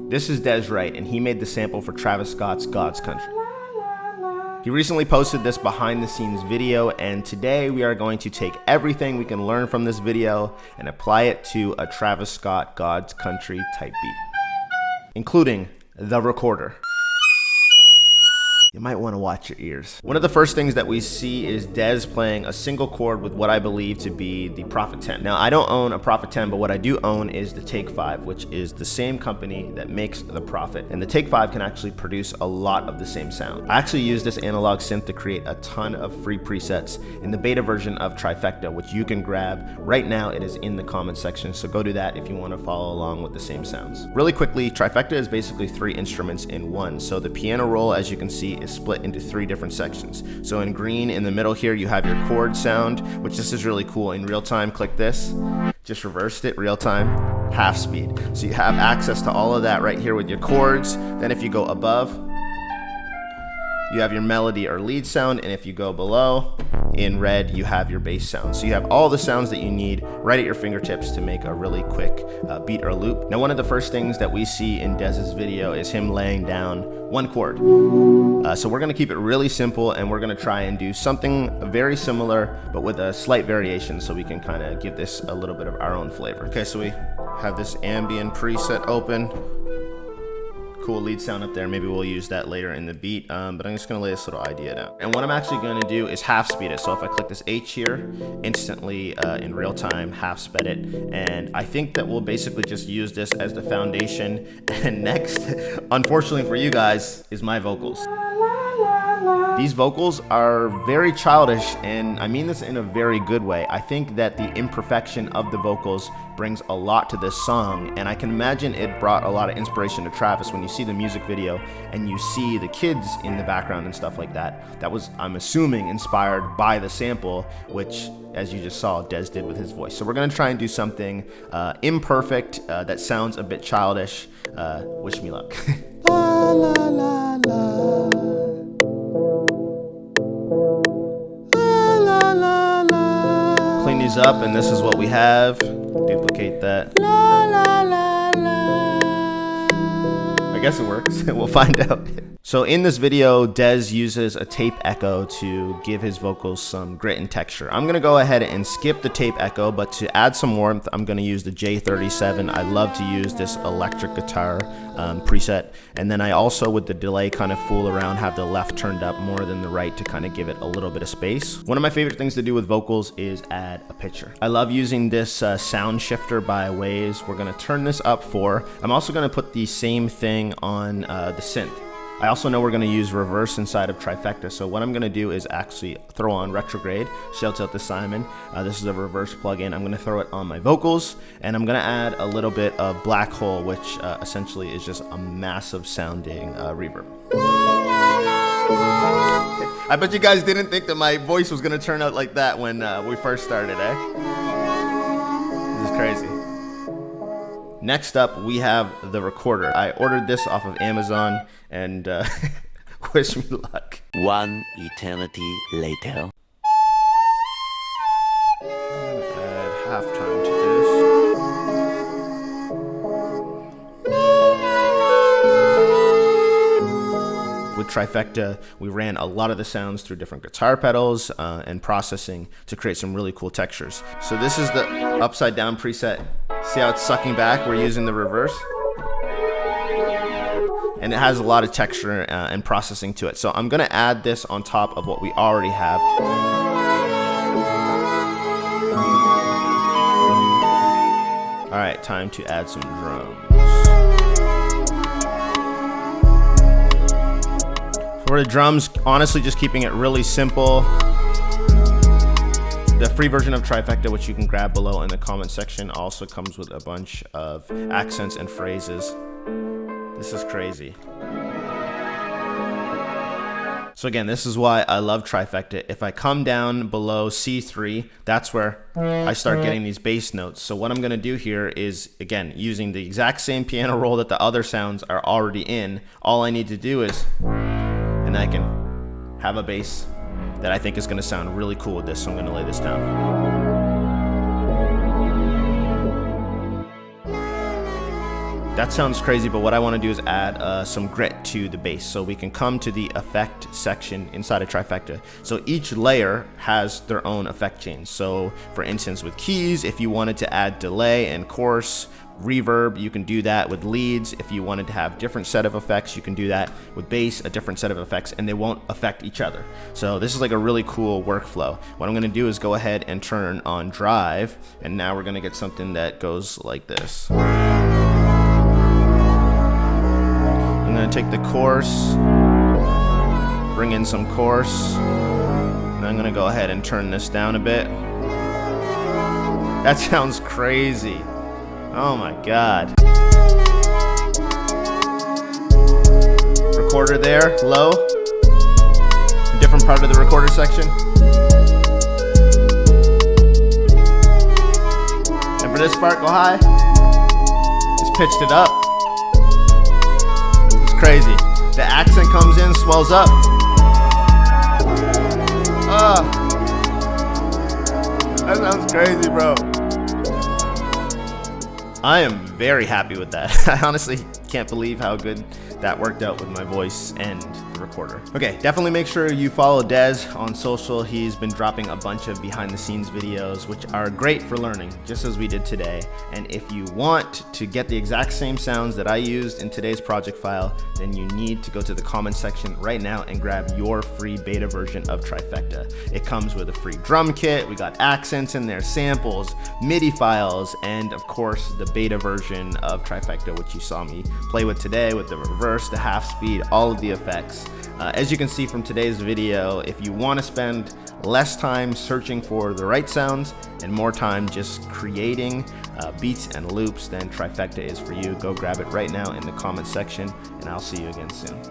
This is Dez Wright, and he made the sample for Travis Scott's God's Country. He recently posted this behind the scenes video, and today we are going to take everything we can learn from this video and apply it to a Travis Scott God's Country type beat, including the recorder. You might want to watch your ears. One of the first things that we see is Dez playing a single chord with what I believe to be the Prophet 10. Now, I don't own a Prophet 10, but what I do own is the Take 5, which is the same company that makes the Prophet. And the Take 5 can actually produce a lot of the same sound. I actually use this analog synth to create a ton of free presets in the beta version of TRIFECTA, which you can grab right now. It is in the comments section, so go do that if you want to follow along with the same sounds. Really quickly, TRIFECTA is basically 3 instruments in one. So the piano roll, as you can see, is split into 3 different sections. So in green in the middle here, you have your chord sound, which this is really cool. In real time, click this, just reversed it, real time, half speed. So you have access to all of that right here with your chords. Then if you go above, you have your melody or lead sound, and if you go below, in red, you have your bass sound. So you have all the sounds that you need right at your fingertips to make a really quick beat or loop. Now, one of the first things that we see in Dez's video is him laying down 1 chord. So we're gonna keep it really simple, and we're gonna try and do something very similar, but with a slight variation, so we can kind of give this a little bit of our own flavor. Okay, so we have this ambient preset open. Cool lead sound up there. Maybe we'll use that later in the beat, but I'm just gonna lay this little idea down. And what I'm actually gonna do is half speed it. So if I click this H here, instantly in real time, half sped it. And I think that we'll basically just use this as the foundation. And next, unfortunately for you guys, is my vocals. These vocals are very childish, and I mean this in a very good way. I think that the imperfection of the vocals brings a lot to this song, and I can imagine it brought a lot of inspiration to Travis when you see the music video and you see the kids in the background and stuff like that. That was, I'm assuming, inspired by the sample, which, as you just saw, Dez did with his voice. So we're gonna try and do something imperfect that sounds a bit childish. Wish me luck. La, la, la, la. Clean these up, and this is what we have. Duplicate that. I guess it works. We'll find out. So in this video, Dez uses a tape echo to give his vocals some grit and texture. I'm gonna go ahead and skip the tape echo, but to add some warmth, I'm gonna use the J37. I love to use this electric guitar preset. And then I also, with the delay, kind of fool around, have the left turned up more than the right to kind of give it a little bit of space. One of my favorite things to do with vocals is add a pitcher. I love using this sound shifter by Waves. We're gonna turn this up 4. I'm also gonna put the same thing on the synth. I also know we're gonna use reverse inside of TRIFECTA, so what I'm gonna do is actually throw on retrograde. Shouts out to Simon. This is a reverse plugin. I'm gonna throw it on my vocals, and I'm gonna add a little bit of black hole, which essentially is just a massive sounding reverb. I bet you guys didn't think that my voice was gonna turn out like that when we first started, eh? This is crazy. Next up, we have the recorder. I ordered this off of Amazon, and wish me luck. 1 eternity later. I'm gonna add halftime to this. With TRIFECTA, we ran a lot of the sounds through different guitar pedals and processing to create some really cool textures. So this is the upside down preset. See how it's sucking back? We're using the reverse. And it has a lot of texture and processing to it. So I'm gonna add this on top of what we already have. All right, time to add some drums. For the drums, honestly, just keeping it really simple. The free version of TRIFECTA, which you can grab below in the comment section, also comes with a bunch of accents and phrases. This is crazy. So again, this is why I love TRIFECTA. If I come down below C3, that's where I start getting these bass notes. So what I'm gonna do here is, again, using the exact same piano roll that the other sounds are already in, all I need to do is, and I can have a bass that I think is gonna sound really cool with this, so I'm gonna lay this down. That sounds crazy, but what I want to do is add some grit to the bass. So we can come to the effect section inside of Trifecta. So each layer has their own effect chains. So for instance, with keys, if you wanted to add delay and coarse, reverb, you can do that. With leads, if you wanted to have different set of effects, you can do that. With bass, a different set of effects, and they won't affect each other. So this is like a really cool workflow. What I'm gonna do is go ahead and turn on drive, and now we're gonna get something that goes like this. I'm gonna take the chorus, bring in some chorus, and I'm gonna go ahead and turn this down a bit. That sounds crazy. Oh my God. Recorder there, low. A different part of the recorder section. And for this part, go high. Just pitched it up. It's crazy. The accent comes in, swells up. That sounds crazy, bro. I am very happy with that. I honestly can't believe how good that worked out with my voice and the recorder. Okay, definitely make sure you follow Dez on social. He's been dropping a bunch of behind the scenes videos, which are great for learning, just as we did today. And if you want to get the exact same sounds that I used in today's project file, then you need to go to the comment section right now and grab your free beta version of Trifecta. It comes with a free drum kit. We got accents in there, samples, MIDI files, and of course the beta version of Trifecta, which you saw me play with today with the reverse, the half speed, all of the effects. As you can see from today's video, if you want to spend less time searching for the right sounds and more time just creating beats and loops, then Trifecta is for you. Go grab it right now in the comment section, and I'll see you again soon.